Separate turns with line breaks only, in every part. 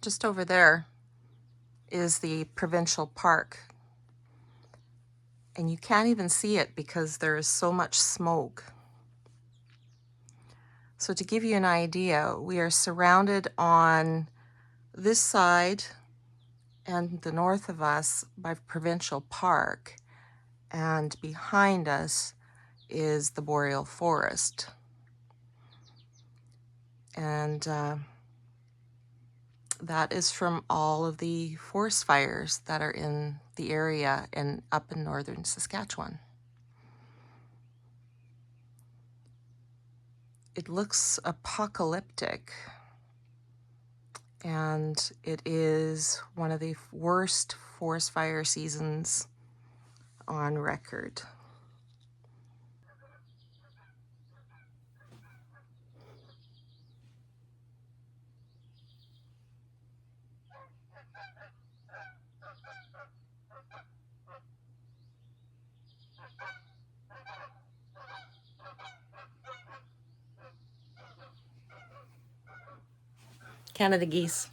Just over there is the provincial park, and you can't even see it because there is so much smoke. So to give you an idea, we are surrounded on this side and the north of us by provincial park, and behind us is the boreal forest. And that is from all of the forest fires that are in the area and up in northern Saskatchewan. It looks apocalyptic, and it is one of the worst forest fire seasons on record. Canada geese.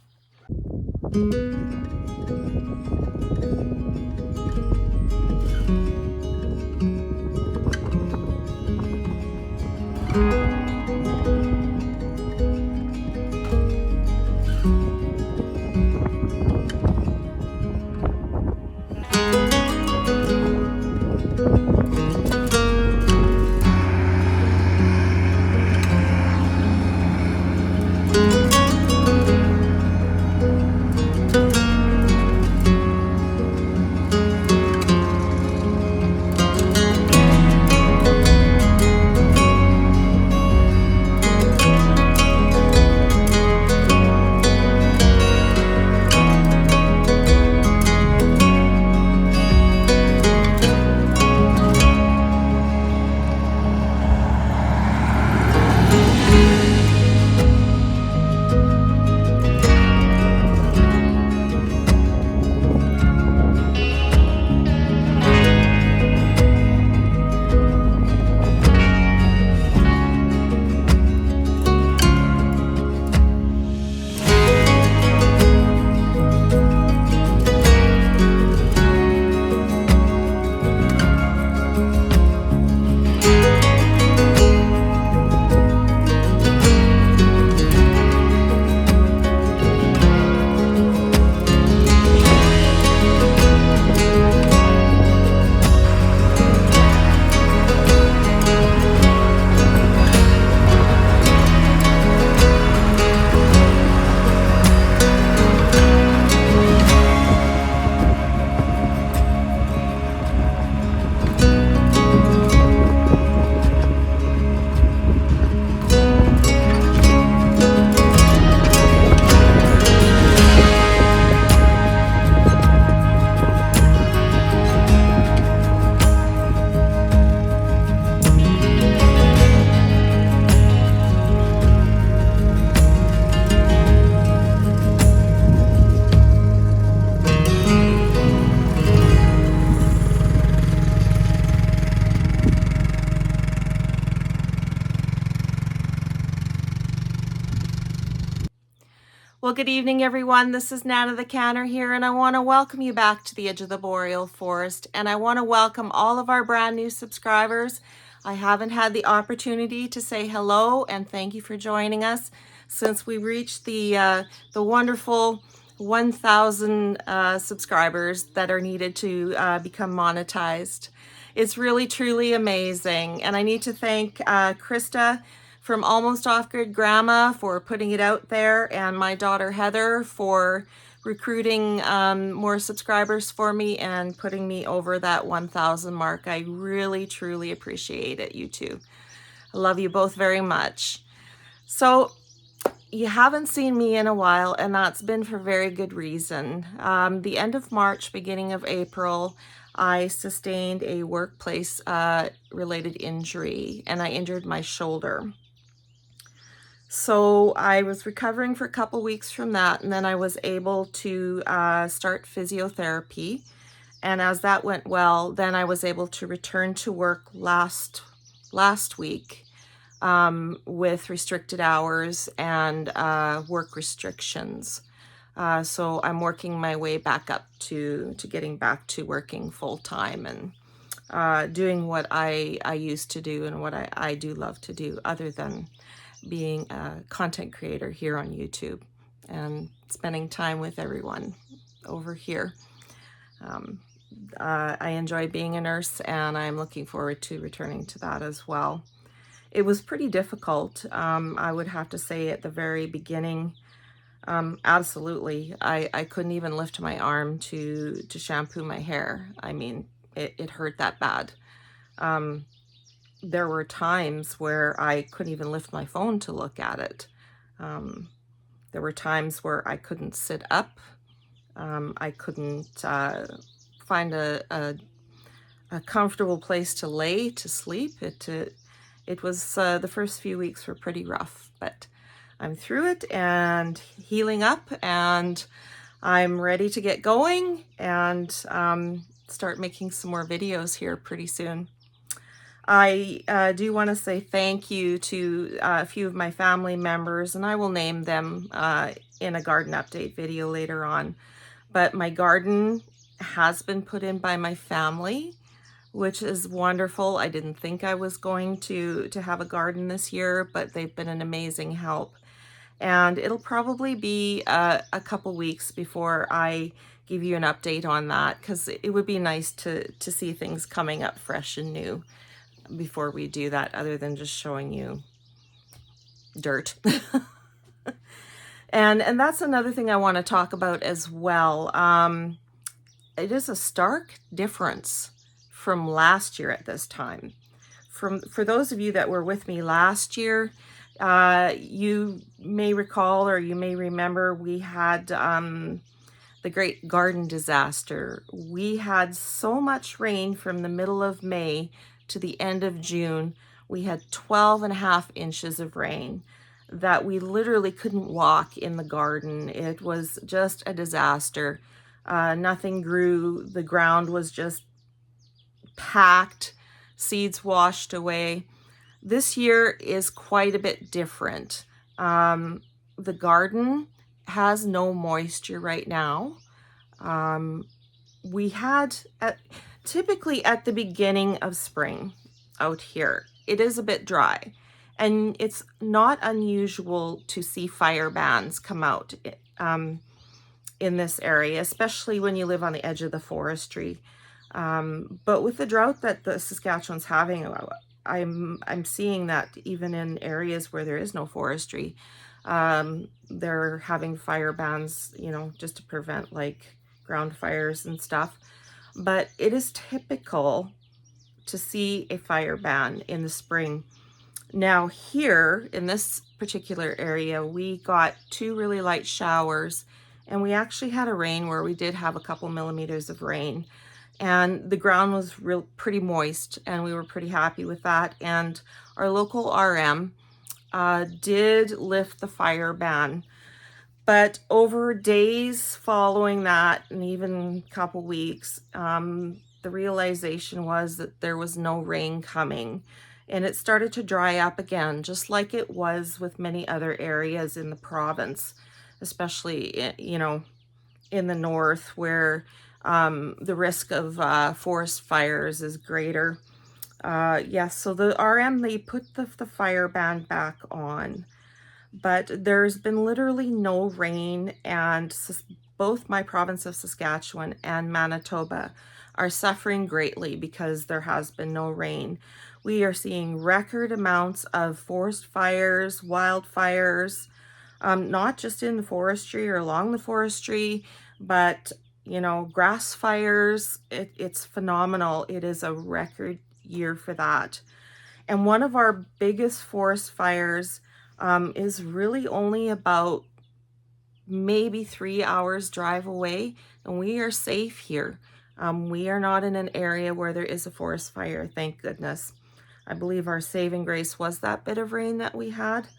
Well, good evening, everyone. This is Nana the Canner here, and I want to welcome you back to the edge of the boreal forest. And I want to welcome all of our brand new subscribers. I haven't had the opportunity to say hello and thank you for joining us since we reached the wonderful 1,000 subscribers that are needed to become monetized. It's really, truly amazing. And I need to thank Krista from Almost Off Grid Grandma for putting it out there, and my daughter Heather for recruiting more subscribers for me and putting me over that 1,000 mark. I really, truly appreciate it, you two. I love you both very much. So you haven't seen me in a while, and that's been for very good reason. The end of March, beginning of April, I sustained a workplace related injury, and I injured my shoulder. So I was recovering for a couple weeks from that, and then I was able to start physiotherapy. And as that went well, then I was able to return to work last week with restricted hours and work restrictions. So I'm working my way back up to getting back to working full time and doing what I used to do and what I do love to do, other than being a content creator here on YouTube and spending time with everyone over here. I enjoy being a nurse, and I'm looking forward to returning to that as well. It was pretty difficult, I would have to say, at the very beginning. Absolutely. I couldn't even lift my arm to shampoo my hair. I mean, it hurt that bad. There were times where I couldn't even lift my phone to look at it. There were times where I couldn't sit up. I couldn't find a comfortable place to lay to sleep. It was the first few weeks were pretty rough, but I'm through it and healing up, and I'm ready to get going and start making some more videos here pretty soon. I do want to say thank you to a few of my family members, and I will name them in a garden update video later on. But my garden has been put in by my family, which is wonderful. I didn't think I was going to have a garden this year, but they've been an amazing help. And it'll probably be a couple weeks before I give you an update on that, because it would be nice to see things coming up fresh and new before we do that, other than just showing you dirt. And that's another thing I want to talk about as well. It is a stark difference from last year at this time. For those of you that were with me last year, you may recall, or you may remember, we had the great garden disaster. We had so much rain from the middle of May to the end of June. We had 12.5 inches of rain that we literally couldn't walk in the garden. It was just a disaster. Nothing grew. The ground was just packed, seeds washed away. This year is quite a bit different. The garden has no moisture right now. We had, typically at the beginning of spring out here, it is a bit dry. And it's not unusual to see fire bans come out in this area, especially when you live on the edge of the forestry. But with the drought that the Saskatchewan's having, I'm seeing that even in areas where there is no forestry, they're having fire bans, you know, just to prevent like ground fires and stuff. But it is typical to see a fire ban in the spring. Now here in this particular area, we got 2 really light showers, and we actually had a rain where we did have a couple millimeters of rain, and the ground was pretty moist, and we were pretty happy with that. And our local RM did lift the fire ban, but over days following that, and even a couple weeks, the realization was that there was no rain coming. And it started to dry up again, just like it was with many other areas in the province, especially, you know, in the north, where the risk of forest fires is greater. Yes, so the RM, they put the fire ban back on, but there's been literally no rain, and both my province of Saskatchewan and Manitoba are suffering greatly because there has been no rain. We are seeing record amounts of forest fires, wildfires, not just in the forestry or along the forestry, but, you know, grass fires. It's phenomenal. It is a record year for that. And one of our biggest forest fires is really only about maybe 3 hours drive away, and we are safe here. We are not in an area where there is a forest fire, thank goodness. I believe our saving grace was that bit of rain that we had,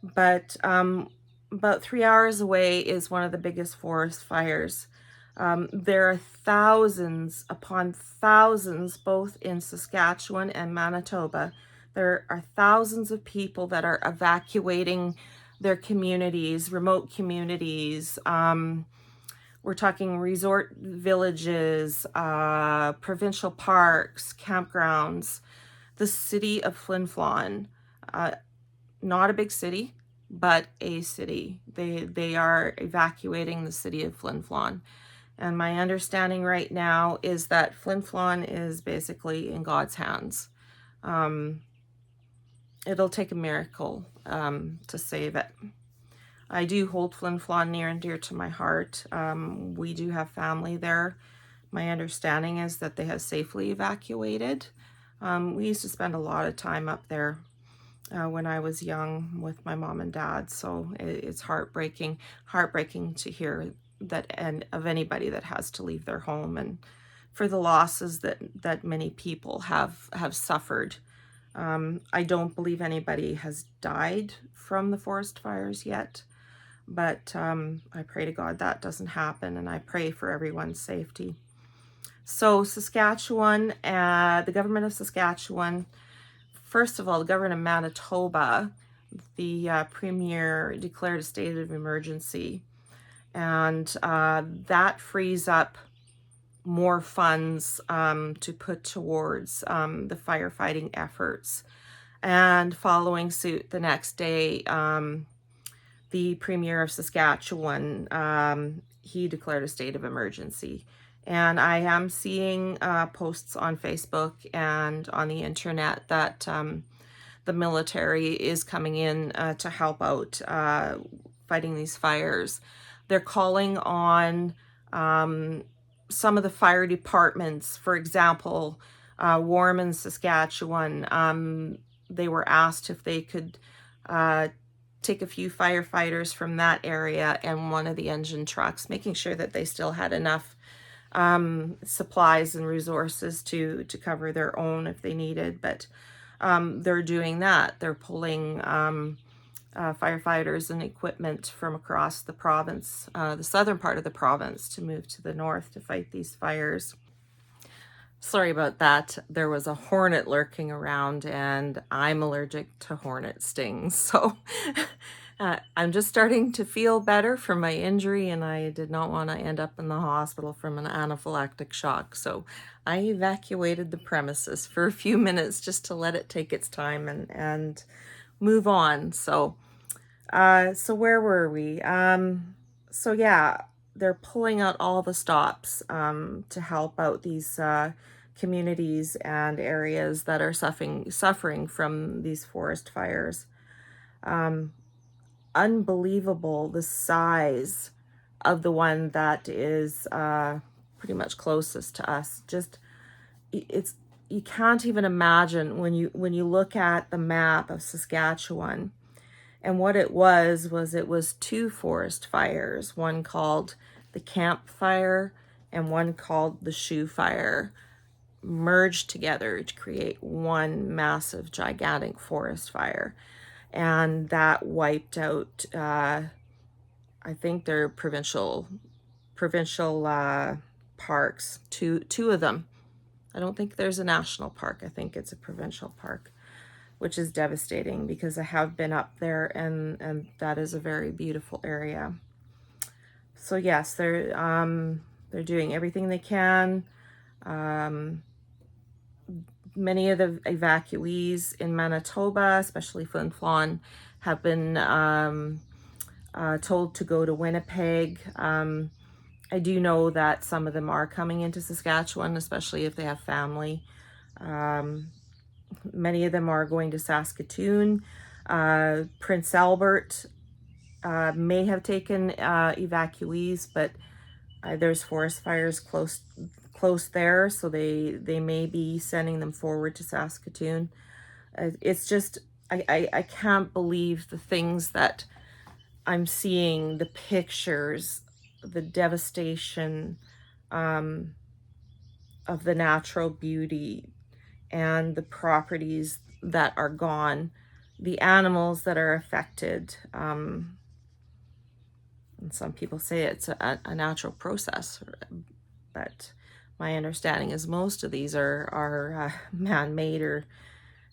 but about 3 hours away is one of the biggest forest fires. There are thousands upon thousands, both in Saskatchewan and Manitoba. There are thousands of people that are evacuating their communities, remote communities. We're talking resort villages, provincial parks, campgrounds. The city of Flin Flon, not a big city, but a city. They are evacuating the city of Flin Flon. And my understanding right now is that Flin Flon is basically in God's hands. It'll take a miracle to save it. I do hold Flin Flon near and dear to my heart. We do have family there. My understanding is that they have safely evacuated. We used to spend a lot of time up there when I was young with my mom and dad. So it's heartbreaking to hear that, and of anybody that has to leave their home, and for the losses that many people have suffered. I don't believe anybody has died from the forest fires yet, but I pray to God that doesn't happen, and I pray for everyone's safety. So Saskatchewan, the government of Saskatchewan, first of all, the government of Manitoba, the premier declared a state of emergency, and that frees up more funds to put towards the firefighting efforts. And following suit the next day, the premier of Saskatchewan, he declared a state of emergency. And I am seeing posts on Facebook and on the internet that the military is coming in to help out fighting these fires. They're calling on some of the fire departments. For example, Warman, Saskatchewan, they were asked if they could take a few firefighters from that area and one of the engine trucks, making sure that they still had enough supplies and resources to cover their own if they needed. But they're doing that. They're pulling firefighters and equipment from across the province, the southern part of the province, to move to the north to fight these fires. Sorry about that. There was a hornet lurking around, and I'm allergic to hornet stings. So I'm just starting to feel better from my injury, and I did not want to end up in the hospital from an anaphylactic shock. So I evacuated the premises for a few minutes just to let it take its time and move on. So where were we? So yeah, they're pulling out all the stops to help out these communities and areas that are suffering from these forest fires. Unbelievable the size of the one that is pretty much closest to us. Just you can't even imagine when you look at the map of Saskatchewan. And what it was two forest fires, one called the Camp Fire and one called the Shoe Fire, merged together to create one massive, gigantic forest fire. And that wiped out, I think they're provincial parks, two of them. I don't think there's a national park. I think it's a provincial park, which is devastating because I have been up there, and that is a very beautiful area. So yes, they're doing everything they can. Many of the evacuees in Manitoba, especially Flin Flon, have been told to go to Winnipeg. I do know that some of them are coming into Saskatchewan, especially if they have family. Many of them are going to Saskatoon. Prince Albert may have taken evacuees, but there's forest fires close there, so they may be sending them forward to Saskatoon. It's just, I can't believe the things that I'm seeing, the pictures, the devastation of the natural beauty and the properties that are gone, the animals that are affected. And some people say it's a natural process, but my understanding is most of these are man-made or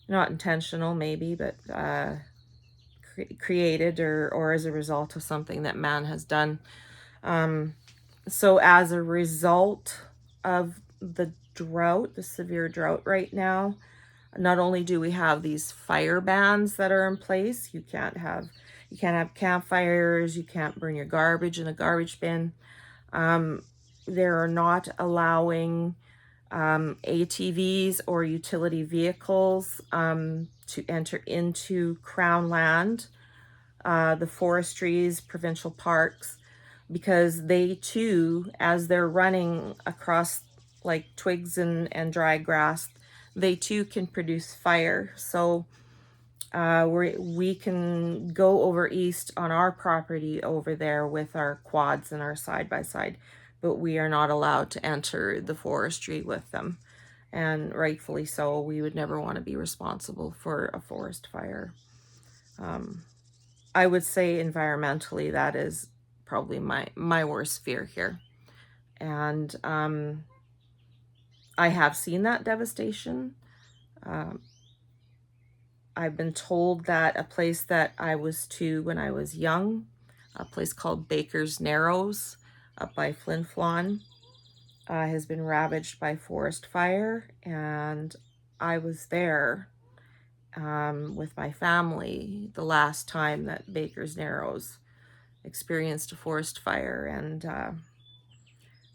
not intentional, maybe, but created or as a result of something that man has done. So as a result of the drought, the severe drought right now, not only do we have these fire bans that are in place, you can't have campfires, you can't burn your garbage in a garbage bin. They're not allowing ATVs or utility vehicles to enter into Crown land, the forestries, provincial parks, because they too, as they're running across like twigs and dry grass, they too can produce fire. So we can go over east on our property over there with our quads and our side-by-side, but we are not allowed to enter the forestry with them. And rightfully so, we would never want to be responsible for a forest fire. I would say environmentally, that is probably my worst fear here. And I have seen that devastation. I've been told that a place that I was to when I was young, a place called Baker's Narrows up by Flin Flon, has been ravaged by forest fire. And I was there with my family the last time that Baker's Narrows experienced a forest fire. And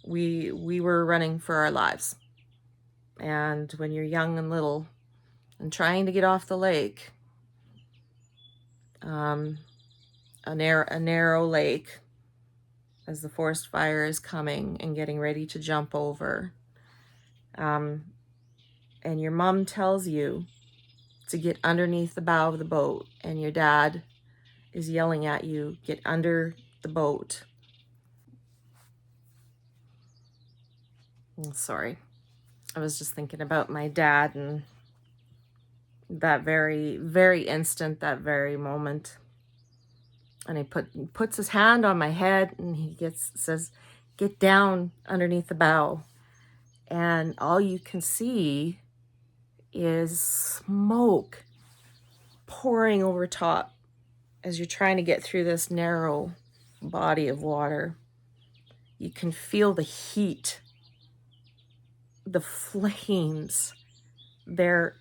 we were running for our lives. And when you're young and little and trying to get off the lake, a narrow lake, as the forest fire is coming and getting ready to jump over, and your mom tells you to get underneath the bow of the boat, and your dad is yelling at you, get under the boat. Sorry, I was just thinking about my dad and that very, very instant, that very moment. And he puts his hand on my head and he says, get down underneath the bow. And all you can see is smoke pouring over top as you're trying to get through this narrow body of water. You can feel the heat, the flames. They're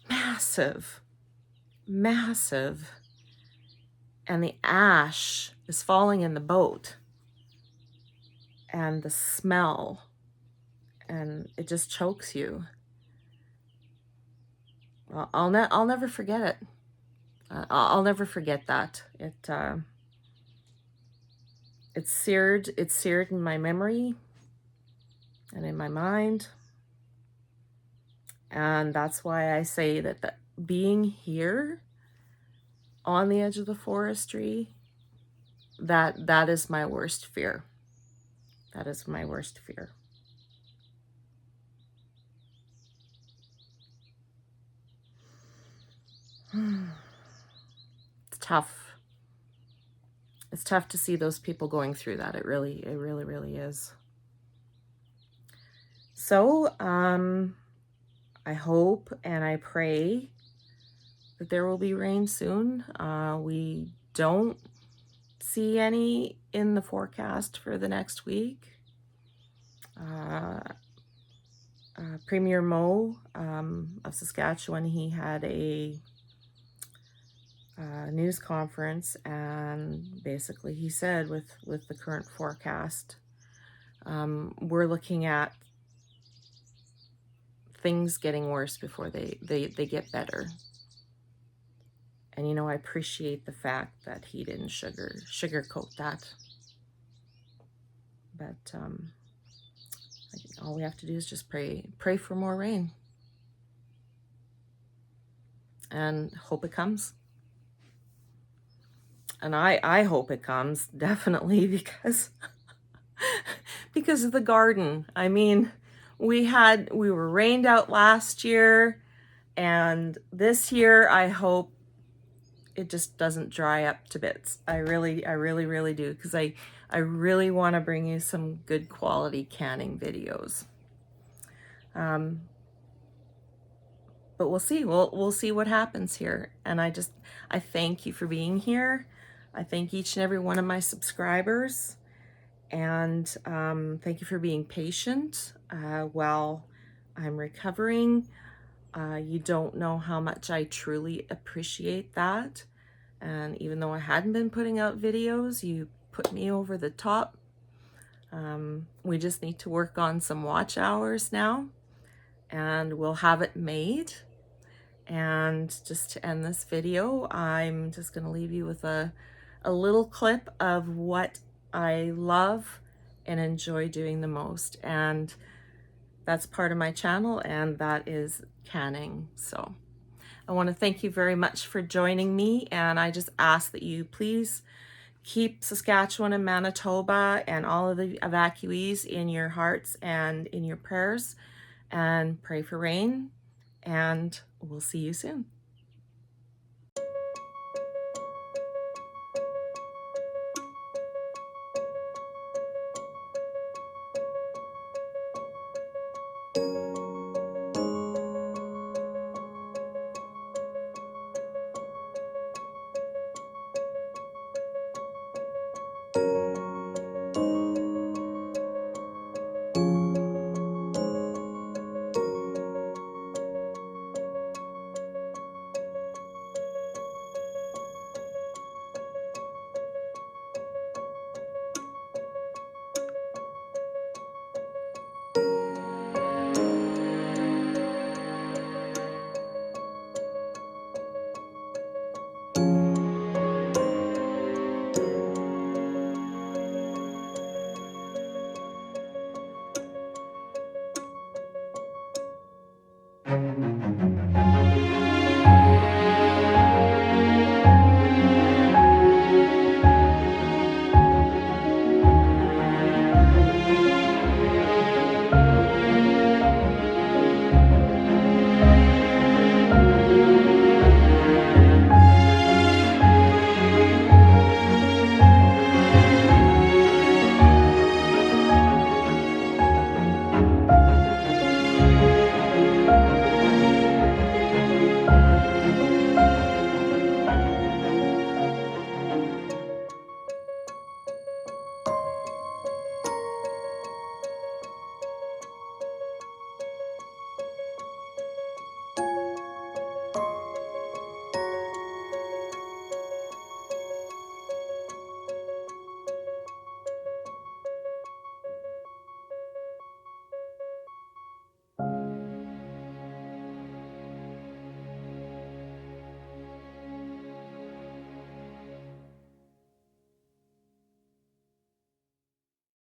massive, massive. And the ash is falling in the boat. And the smell, and it just chokes you. Well, I'll never forget it. I'll never forget that. It's seared in my memory and in my mind. And that's why I say that being here on the edge of the forestry, that is my worst fear. That is my worst fear. It's tough. It's tough to see those people going through that. It really is. So, I hope and I pray that there will be rain soon. We don't see any in the forecast for the next week. Premier Moe of Saskatchewan, he had a news conference, and basically he said with the current forecast, we're looking at things getting worse before they get better. And you know, I appreciate the fact that he didn't sugarcoat that. But all we have to do is just pray for more rain, and hope it comes. And I hope it comes, definitely, because of the garden. I mean, we were rained out last year, and this year I hope it just doesn't dry up to bits. I really do, because I really want to bring you some good quality canning videos. but we'll see. We'll see what happens here. And I thank you for being here. I thank each and every one of my subscribers. And thank you for being patient while I'm recovering. You don't know how much I truly appreciate that. And even though I hadn't been putting out videos, you put me over the top. We just need to work on some watch hours now, and we'll have it made. And just to end this video, I'm just going to leave you with a little clip of what I love and enjoy doing the most. And that's part of my channel, and that is canning. So I want to thank you very much for joining me. And I just ask that you please keep Saskatchewan and Manitoba and all of the evacuees in your hearts and in your prayers, and pray for rain. And we'll see you soon.